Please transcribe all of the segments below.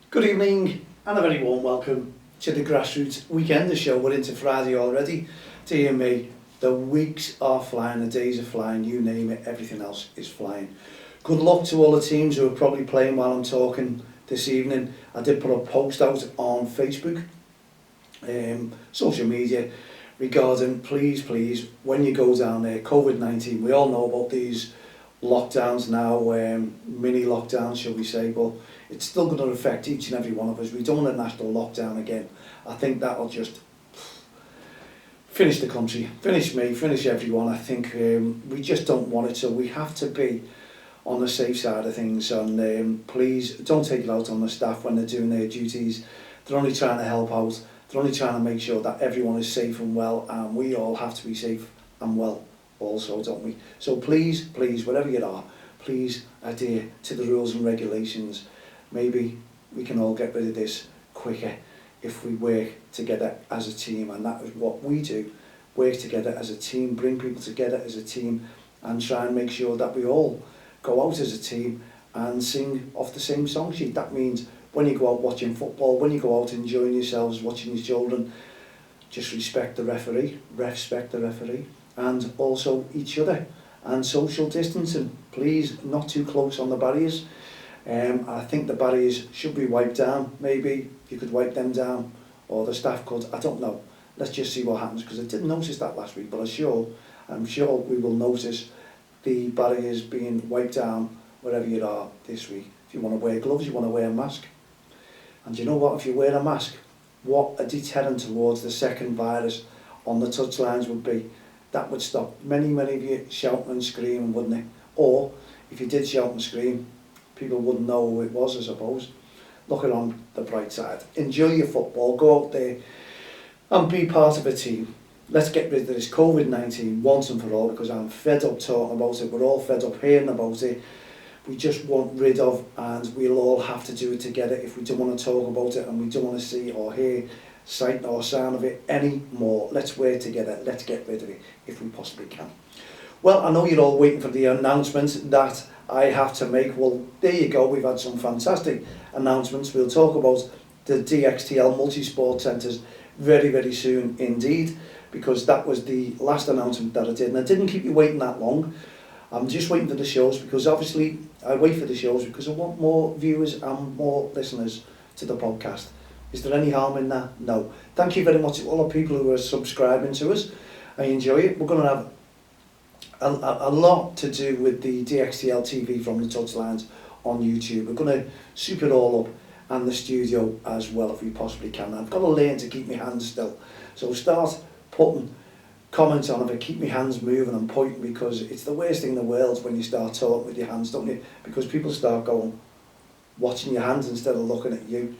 Good evening and a very warm welcome to the Grassroots Weekender Show. We're into Friday already. Dear me, the weeks are flying, the days are flying, you name it, everything else is flying. Good luck to all the teams who are probably playing while I'm talking this evening. I did put a post out on Facebook, social media, regarding please, when you go down there, COVID-19, we all know about these lockdowns now, mini lockdowns shall we say, but it's still going to affect each and every one of us. We don't want a national lockdown again. I think that'll just finish the country, finish me, finish everyone. I think we just don't want it, so we have to be on the safe side of things, and please don't take it out on the staff when they're doing their duties. They're only trying to help out, they're only trying to make sure that everyone is safe and well, and we all have to be safe and well also, don't we? So please, wherever you are, please adhere to the rules and regulations. Maybe we can all get rid of this quicker if we work together as a team, and that is what we do. Work together as a team, bring people together as a team, and try and make sure that we all go out as a team and sing off the same song sheet. That means when you go out watching football, when you go out enjoying yourselves, watching your children, just respect the referee, and also each other, and social distancing. Please, not too close on the barriers. I think the barriers should be wiped down. Maybe you could wipe them down, or the staff could. I don't know. Let's just see what happens, because I didn't notice that last week, but I'm sure we will notice the barriers being wiped down wherever you are this week. If you want to wear gloves, you want to wear a mask. And you know what? If you wear a mask, what a deterrent towards the second virus on the touchlines would be. That would stop many of you shouting and screaming, wouldn't it? Or if you did shout and scream, people wouldn't know who it was, I suppose. Look it on the bright side. Enjoy your football, go out there and be part of a team. Let's get rid of this COVID-19 once and for all, because I'm fed up talking about it. We're all fed up hearing about it. We just want rid of, and we'll all have to do it together if we don't want to talk about it and we don't want to see or hear sight or sound of it anymore. Let's work together, let's get rid of it if we possibly can. Well, I know you're all waiting for the announcement that I have to make. Well, there you go, we've had some fantastic announcements. We'll talk about the DXTL multi-sport centres very soon indeed, because that was the last announcement that I did, and I didn't keep you waiting that long. I'm just waiting for the shows, because obviously I wait for the shows because I want more viewers and more listeners to the podcast. Is there any harm in that? No. Thank you very much to all the people who are subscribing to us. I enjoy it. We're going to have a lot to do with the DXTL TV from the touchlines on YouTube. We're going to soup it all up, and the studio as well if we possibly can. I've got to learn to keep my hands still. So start putting comments on if I keep my hands moving and pointing, because it's the worst thing in the world when you start talking with your hands, don't you? Because people start going, watching your hands instead of looking at you.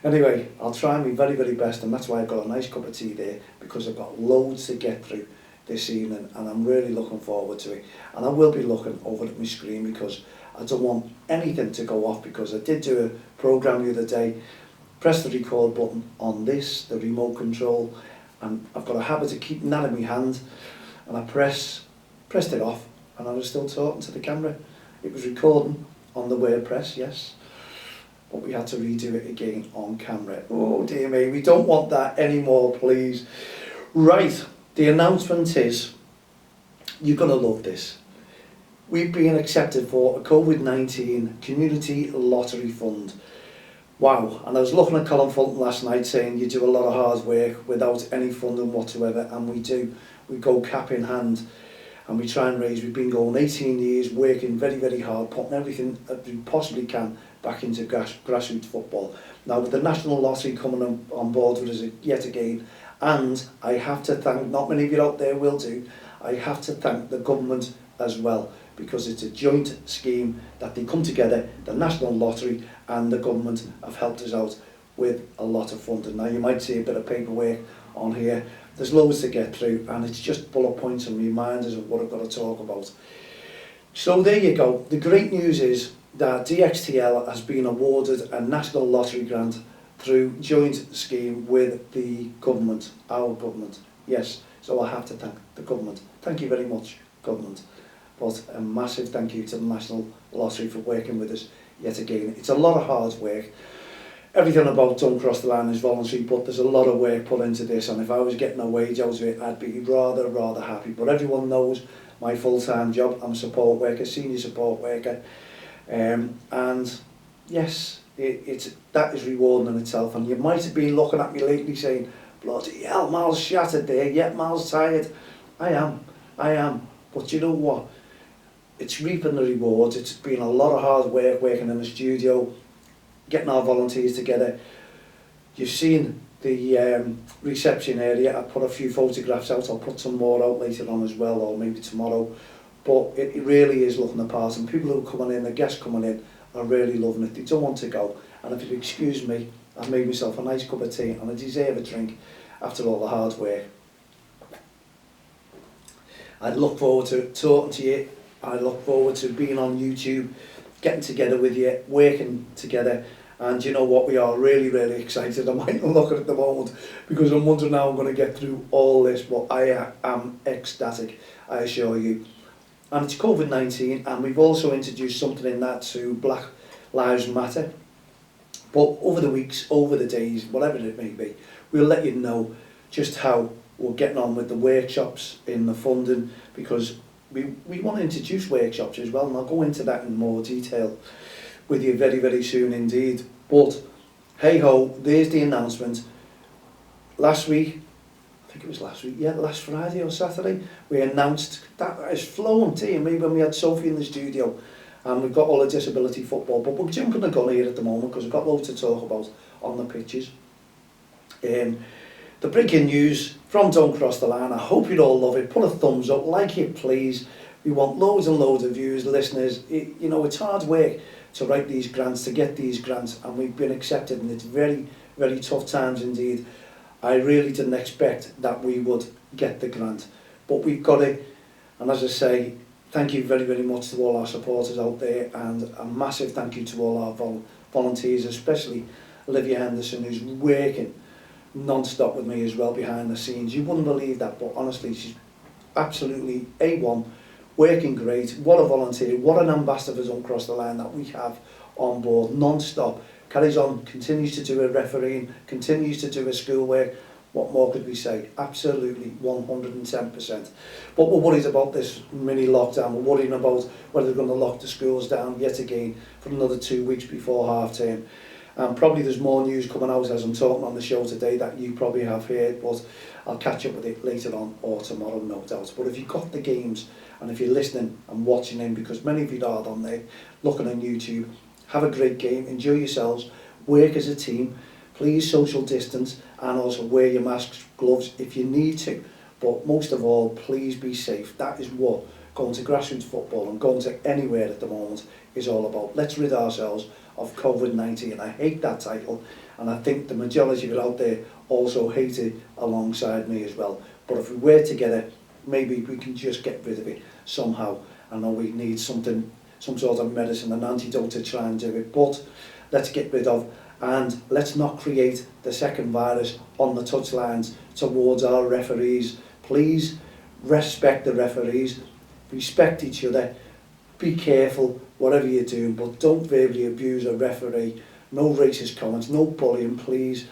Anyway, I'll try my very best, and that's why I've got a nice cup of tea there, because I've got loads to get through this evening, and I'm really looking forward to it. And I will be looking over at my screen, because I don't want anything to go off, because I did do a programme the other day, press the record button on this, the remote control, and I've got a habit of keeping that in my hand, and I pressed it off, and I was still talking to the camera. It was recording on the word press, yes, but we had to redo it again on camera. Oh dear me, we don't want that anymore, please. Right, the announcement is, you're going to love this. We've been accepted for a COVID-19 community lottery fund. Wow, and I was looking at Colin Fulton last night saying you do a lot of hard work without any funding whatsoever, and we do. We go cap in hand and we try and raise. We've been going 18 years, working very hard, putting everything that we possibly can back into grassroots football. Now with the National Lottery coming on board with us yet again, and I have to thank, not many of you out there will do, I have to thank the government as well, because it's a joint scheme that they come together, the National Lottery and the government have helped us out with a lot of funding. Now you might see a bit of paperwork on here, there's loads to get through, and it's just bullet points and reminders of what I've got to talk about. So there you go. The great news is that DXTL has been awarded a National Lottery grant through joint scheme with the government, our government. Yes, so I have to thank the government. Thank you very much, government. But a massive thank you to the National Lottery for working with us yet again. It's a lot of hard work. everything about Don't Cross the Line is voluntary, but there's a lot of work put into this, and if I was getting a wage out of it, I'd be rather happy. But everyone knows my full-time job. I'm a support worker, senior support worker, and yes, that is rewarding in itself. And you might have been looking at me lately saying, bloody hell, Mal's shattered there, yeah, Mal's tired. I am. But you know what? It's reaping the rewards. It's been a lot of hard work working in the studio, getting our volunteers together. You've seen the reception area. I put a few photographs out. I'll put some more out later on as well, or maybe tomorrow. But it really is looking the part, and people who are coming in, the guests coming in, are really loving it. They don't want to go. And if you'll excuse me, I've made myself a nice cup of tea, and I deserve a drink after all the hard work. I look forward to talking to you. I look forward to being on YouTube, getting together with you, working together. And you know what, we are really excited. I might not look at it at the moment because I'm wondering how I'm going to get through all this, but I am ecstatic, I assure you. And it's COVID-19, and we've also introduced something in that to Black Lives Matter. But over the weeks, over the days, whatever it may be, we'll let you know just how we're getting on with the workshops in the funding, because we want to introduce workshops as well, and I'll go into that in more detail with you very soon indeed. But hey ho, there's the announcement. Last week, I think it was last week, yeah, last Friday or Saturday, we announced that it's flown to me when we had Sophie in the studio, and we've got all the disability football, but we're jumping the gun here at the moment because we've got loads to talk about on the pitches. The breaking news from Don't Cross the Line, I hope you'd all love it. Put a thumbs up, like it please. We want loads and loads of views, listeners. You know, it's hard work to write these grants, to get these grants, and we've been accepted, and it's very tough times indeed. I really didn't expect that we would get the grant, but we've got it. And as I say, thank you very much to all our supporters out there, and a massive thank you to all our volunteers, especially Olivia Henderson, who's working non-stop with me as well behind the scenes. You wouldn't believe that, but honestly, she's absolutely A1, working great. What a volunteer, what an ambassador for Don't Cross the Line that we have on board non-stop. Carries on, continues to do her refereeing, continues to do her schoolwork. What more could we say? Absolutely 110%. But we're worried about this mini lockdown. We're worrying about whether they're going to lock the schools down yet again for another 2 weeks before half term. Probably there's more news coming out as I'm talking on the show today that you probably have heard, but I'll catch up with it later on or tomorrow, no doubt. But if you've got the games, and if you're listening and watching in, because many of you are on there, looking on YouTube, have a great game, enjoy yourselves, work as a team, please social distance, and also wear your masks, gloves if you need to. But most of all, please be safe. That is what going to grassroots football and going to anywhere at the moment is all about. Let's rid ourselves of COVID-19. I hate that title, and I think the majority of it out there also hate it alongside me as well. But if we work together, maybe we can just get rid of it somehow. I know we need some sort of medicine, an antidote to try and do it, but let's get rid of, and let's not create the second virus on the touchlines towards our referees. Please respect the referees, respect each other, be careful whatever you're doing, but don't verbally abuse a referee. No racist comments, no bullying, please.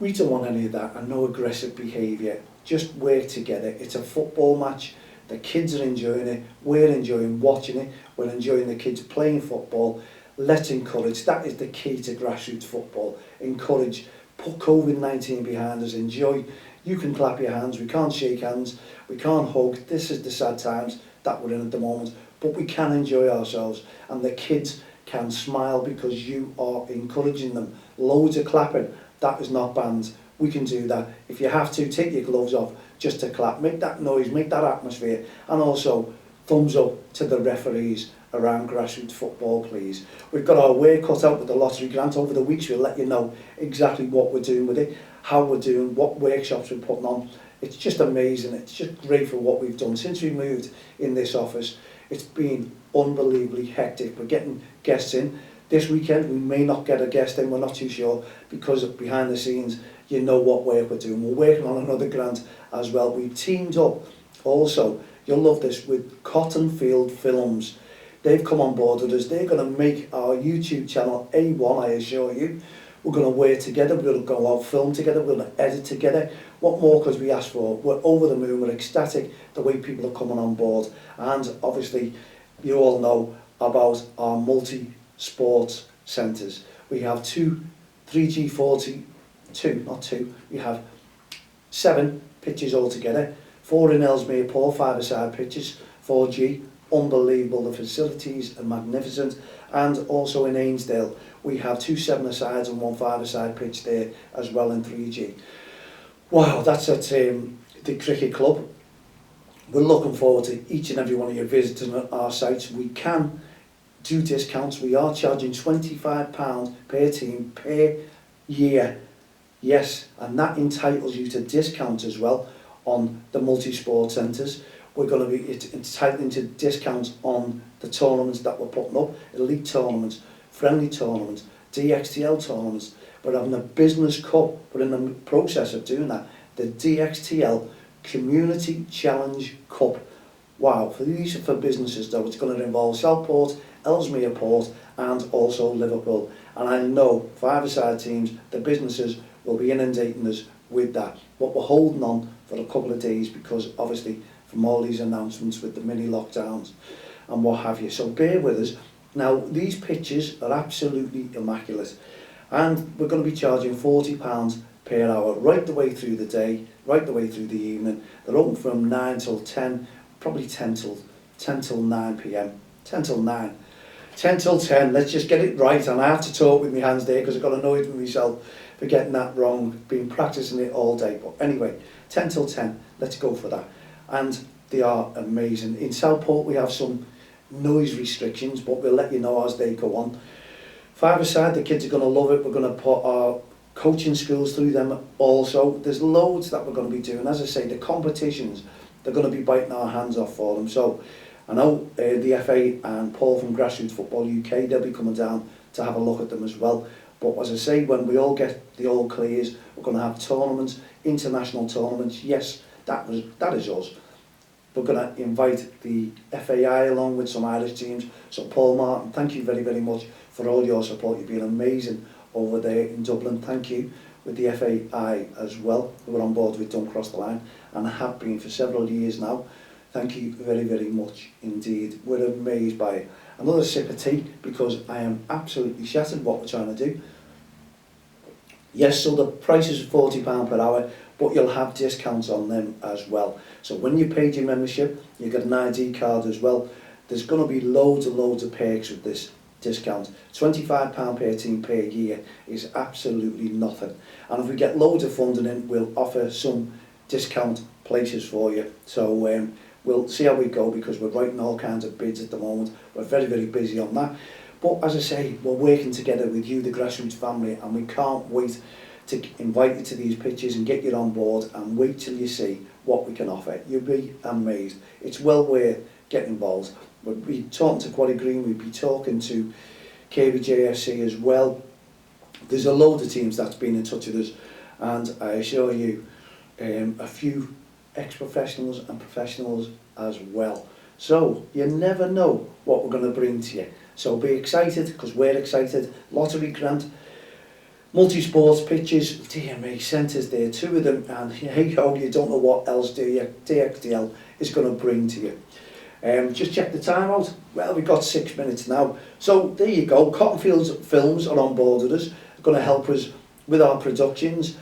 We don't want any of that, and no aggressive behaviour. Just work together. It's a football match. The kids are enjoying it. We're enjoying watching it. We're enjoying the kids playing football. Let's encourage. That is the key to grassroots football. Encourage. Put COVID-19 behind us. Enjoy. You can clap your hands. We can't shake hands. We can't hug. This is the sad times that we're in at the moment. But we can enjoy ourselves. And the kids can smile because you are encouraging them. Loads of clapping. That is not banned. We can do that. If you have to, take your gloves off just to clap. Make that noise, make that atmosphere. And also, thumbs up to the referees around grassroots football, please. We've got our work cut out with the lottery grant. Over the weeks, we'll let you know exactly what we're doing with it, how we're doing, what workshops we're putting on. It's just amazing. It's just great for what we've done. Since we moved in this office, it's been unbelievably hectic. We're getting guests in. This weekend, we may not get a guest in, we're not too sure, because of behind the scenes, you know what work we're doing. We're working on another grant as well. We've teamed up also, you'll love this, with Cottonfield Films. They've come on board with us. They're going to make our YouTube channel A1, I assure you. We're going to work together, we're going to go out film together, we're going to edit together. What more could we ask for? We're over the moon, we're ecstatic the way people are coming on board. And obviously, you all know about our multi-sports centres. We have 7 pitches altogether, 4 in Ellesmere Port, 5-a-side pitches, 4G, unbelievable, the facilities are magnificent, and also in Ainsdale we have 2 7-a-sides and 1 5-a-side pitch there as well in 3G. Wow, that's at the cricket club. We're looking forward to each and every one of you visiting our sites. We can do discounts. We are charging £25 per team per year. Yes, and that entitles you to discounts as well on the multi-sport centres. We're going to be entitling to discounts on the tournaments that we're putting up, elite tournaments, friendly tournaments, DXTL tournaments. We're having a business cup. We're in the process of doing that. The DXTL Community Challenge Cup. Wow, for these are for businesses though. It's going to involve Southport, Ellesmere Port and also Liverpool. And I know 5-a-side teams, the businesses will be inundating us with that. But we're holding on for a couple of days because obviously from all these announcements with the mini lockdowns and what have you. So bear with us. Now these pitches are absolutely immaculate and we're going to be charging £40 per hour right the way through the day, right the way through the evening. They're open from 9 till 10, probably 10 till 9 p.m. 10 till 9. 10 till 10, let's just get it right. And I have to talk with my hands there because I got annoyed with myself for getting that wrong, been practicing it all day. But anyway, 10 till 10, let's go for that. And they are amazing. In Southport we have some noise restrictions, but we'll let you know as they go on. 5-a-side, the kids are going to love it. We're going to put our coaching schools through them also. There's loads that we're going to be doing. As I say, the competitions, they're going to be biting our hands off for them. So I know the FA and Paul from Grassroots Football UK, they'll be coming down to have a look at them as well. But as I say, when we all get the all clears, we're going to have tournaments, international tournaments. Yes, that is us. We're going to invite the FAI along with some Irish teams. So Paul Martin, thank you very, very much for all your support. You've been amazing over there in Dublin. Thank you. With the FAI as well, who are on board with Don't Cross the Line and have been for several years now. Thank you very, very much indeed. We're amazed by it. Another sip of tea because I am absolutely shattered what we're trying to do. Yes, so the price is £40 per hour, but you'll have discounts on them as well. So when you paid your membership, you get an ID card as well. There's going to be loads and loads of perks with this discount. £25 per team per year is absolutely nothing. And if we get loads of funding in, we'll offer some discount places for you. So we'll see how we go because we're writing all kinds of bids at the moment. We're very, very busy on that. But as I say, we're working together with you, the Grassroots family, and we can't wait to invite you to these pitches and get you on board and wait till you see what we can offer. You'll be amazed. It's well worth getting involved. We'll be talking to Quarry Green, we'll be talking to KBJFC as well. There's a load of teams that's been in touch with us, and I assure you, a few ex-professionals and professionals as well. So you never know what we're going to bring to you. So be excited because we're excited. Lottery grant, multi-sports pitches, DMA centres there, 2 of them, and hey ho, you don't know what else DXTL is going to bring to you. Just check the time out. Well, we've got 6 minutes now. So there you go. Cottonfields Films are on board with us. They're going to help us with our productions.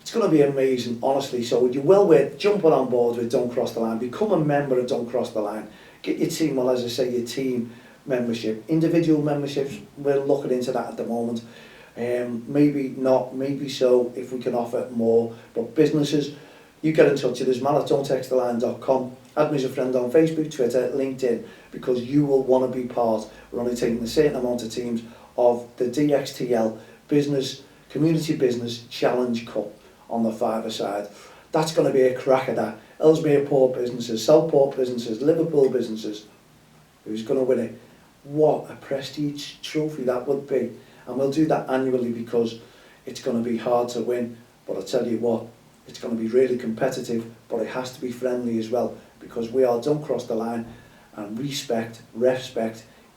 It's going to be amazing, honestly. So you're well worth jumping on board with Don't Cross the Line. Become a member of Don't Cross the Line. Get your team, well, as I say, your team membership. Individual memberships, we're looking into that at the moment. Maybe not, maybe so, if we can offer more. But businesses, you get in touch with us, matt@don'ttexttheline.com. Add me as a friend on Facebook, Twitter, LinkedIn, because you will want to be part. We're only taking a certain amount of teams of the DXTL Community Business Challenge Cup on the 5-a-side. That's going to be a cracker, that. Ellesmere Port businesses, Southport businesses, Liverpool businesses. Who's going to win it? What a prestige trophy that would be. And we'll do that annually because it's going to be hard to win. But I tell you what, it's going to be really competitive, but it has to be friendly as well, because we are Don't Cross the Line, and respect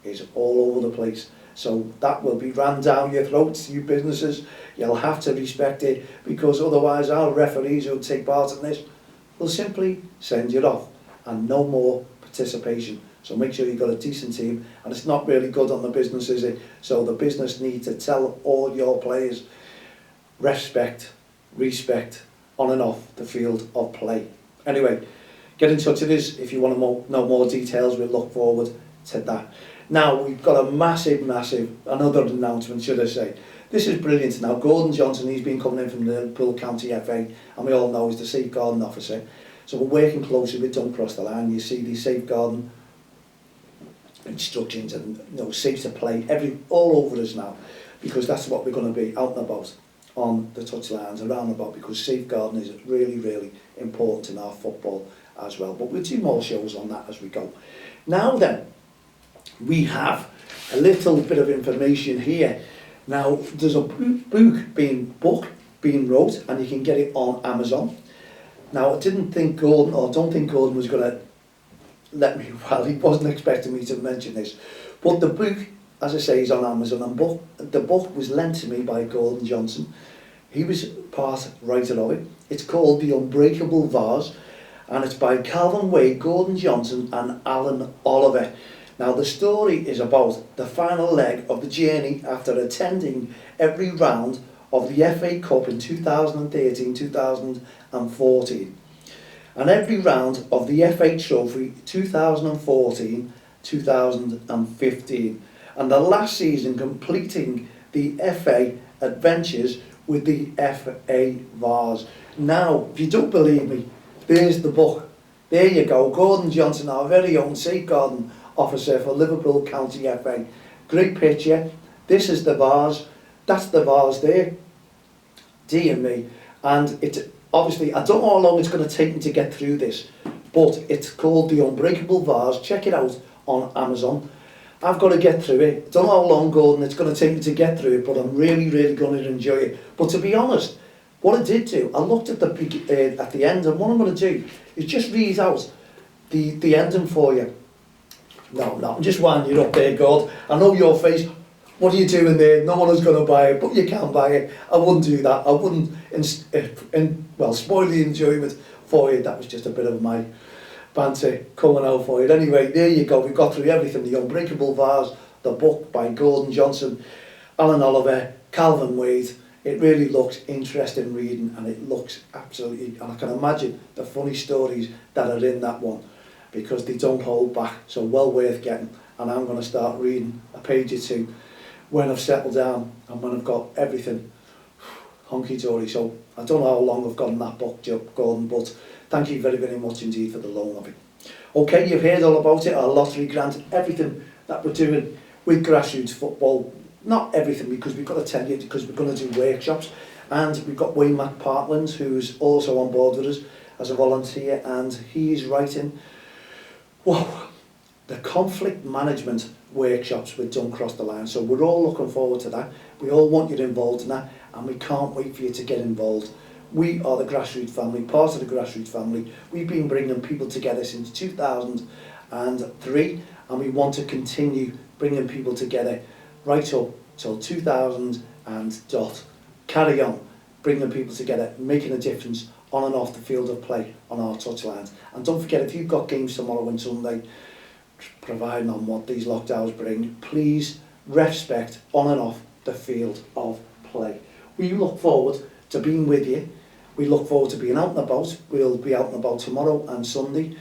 is all over the place. So that will be ran down your throats, you businesses. You'll have to respect it, because otherwise our referees who take part in this will simply send you off, and no more participation. So make sure you've got a decent team, and it's not really good on the business, is it? So the business need to tell all your players, respect, on and off the field of play. Anyway, get in touch with us if you want to know more details. We'll look forward to that. Now, we've got a massive, another announcement, should I say. This is brilliant. Now, Gordon Johnson, he's been coming in from the Liverpool County FA, and we all know he's the safeguarding officer. So we're working closely with Don't Cross the Line. You see these safeguarding instructions and, you know, safe to play all over us now, because that's what we're going to be out and about on the touchlines, around about, because safeguarding is really important in our football as well. But we'll do more shows on that as we go. Now then, we have a little bit of information here. Now, there's a book being wrote, and you can get it on Amazon. Now, I don't think Gordon was going to let me, well, he wasn't expecting me to mention this, but the book, as I say, is on Amazon, and the book was lent to me by Gordon Johnson. He was part writer of it. It's called The Unbreakable Vase, and it's by Calvin Wade, Gordon Johnson and Alan Oliver. Now, the story is about the final leg of the journey after attending every round of the FA Cup in 2013-2014 and every round of the FA Trophy 2014-2015, and the last season completing the FA adventures with the FA Vase. Now, if you don't believe me, there's the book. There you go. Gordon Johnson, our very own safeguarding officer for Liverpool County FA. Great picture. This is the vase. That's the vase there. Dear me. And it's obviously, I don't know how long it's going to take me to get through this, but it's called The Unbreakable Vase. Check it out on Amazon. I've got to get through it. I don't know how long, Gordon, it's going to take me to get through it, but I'm really going to enjoy it. But to be honest, what I did do, I looked at the end, and what I'm going to do is just read out the ending for you. No, I'm just winding you up there, God. I know your face. What are you doing there? No one is going to buy it, but you can buy it. I wouldn't do that. I wouldn't, spoil the enjoyment for you. That was just a bit of my banter coming out for you. Anyway, there you go. We've got through everything. The Unbreakable Vase, the book by Gordon Johnson, Alan Oliver, Calvin Wade. It really looks interesting reading, and it looks absolutely, and I can imagine the funny stories that are in that one, because they don't hold back. So well worth getting. And I'm going to start reading a page or two when I've settled down and when I've got everything honky-dory. So I don't know how long I've got in that book, Gordon, but thank you very much indeed for the loan of it. Okay, you've heard all about it, our lottery grant, everything that we're doing with grassroots football. Not everything, because we've got to tell you, because we're going to do workshops, and we've got Wayne McPartland, who's also on board with us as a volunteer, and he's writing, the conflict management workshops with Don't Cross the Line. So we're all looking forward to that. We all want you involved in that, and we can't wait for you to get involved. We are the grassroots family, part of the grassroots family. We've been bringing people together since 2003, and we want to continue bringing people together right up till 2000 and dot. Carry on bringing people together, making a difference on and off the field of play on our touchlines. And don't forget, if you've got games tomorrow and Sunday, providing on what these lockdowns bring, please respect on and off the field of play. We look forward to being with you. We look forward to being out and about. We'll be out and about tomorrow and Sunday.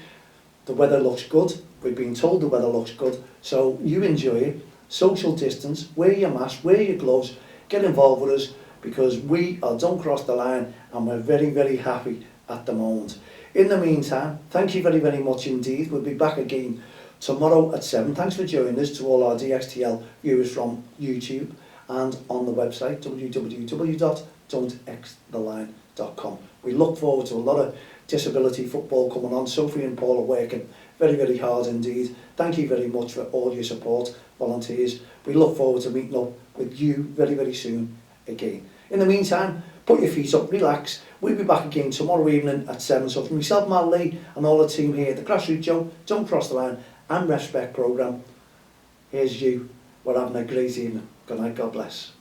The weather looks good. We've been told the weather looks good. So you enjoy it. Social distance, wear your mask, wear your gloves, get involved with us, because we are Don't Cross the Line, and we're very happy at the moment. In the meantime, thank you very much indeed. We'll be back again tomorrow at 7. Thanks for joining us, to all our DXTL viewers from YouTube and on the website www.don'txtheline.com. We look forward to a lot of disability football coming on. Sophie and Paul are working very hard indeed. Thank you very much for all your support, volunteers. We look forward to meeting up with you very soon again. In the meantime, put your feet up, relax. We'll be back again tomorrow evening at 7. So from myself, Mal Lee, and all the team here at the Grassroots Show, Don't Cross the Line and Respect programme, here's you We're having a great evening. Good night, God bless.